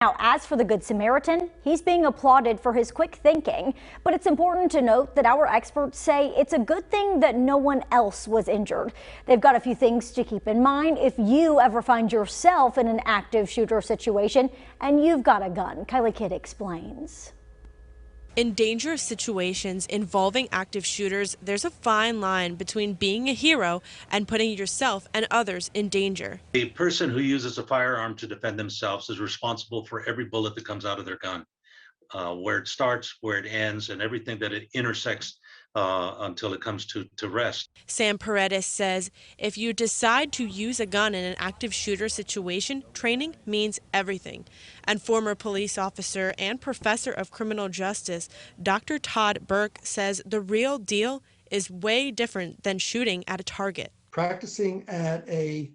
Now, as for the Good Samaritan, he's being applauded for his quick thinking, but it's important to note that our experts say it's a good thing that no one else was injured. They've got a few things to keep in mind if you ever find yourself in an active shooter situation and you've got a gun. Kylie Kidd explains. In dangerous situations involving active shooters, there's a fine line between being a hero and putting yourself and others in danger. A person who uses a firearm to defend themselves is responsible for every bullet that comes out of their gun, where it starts, where it ends, and everything that it intersects until it comes to rest. Sam Paredes says if you decide to use a gun in an active shooter situation, training means everything. And former police officer and professor of criminal justice, Dr. Todd Burke, says the real deal is way different than shooting at a target. Practicing at a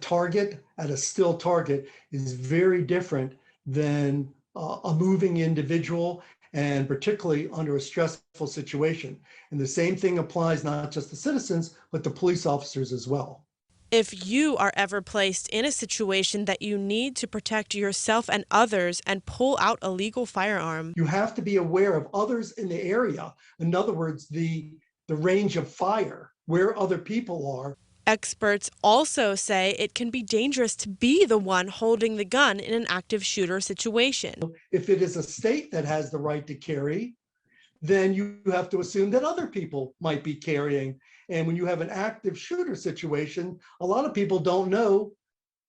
target, at a still target, is very different than a moving individual, and particularly under a stressful situation. And the same thing applies not just to citizens, but to police officers as well. If you are ever placed in a situation that you need to protect yourself and others and pull out a legal firearm, you have to be aware of others in the area. In other words, the range of fire, where other people are. Experts also say it can be dangerous to be the one holding the gun in an active shooter situation. If it is a state that has the right to carry, then you have to assume that other people might be carrying. And when you have an active shooter situation, a lot of people don't know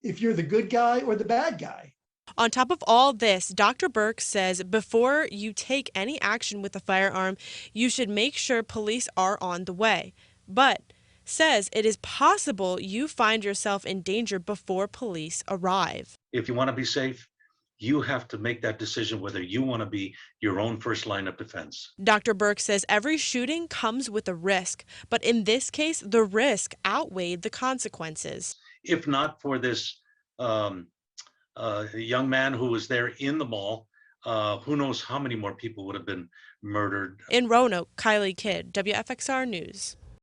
if you're the good guy or the bad guy. On top of all this, Dr. Burke says before you take any action with a firearm, you should make sure police are on the way. But says it is possible you find yourself in danger before police arrive. If you want to be safe, you have to make that decision whether you want to be your own first line of defense. Dr. Burke says every shooting comes with a risk, but in this case, the risk outweighed the consequences. If not for this young man who was there in the mall, who knows how many more people would have been murdered. In Roanoke, Kylie Kidd, WFXR News.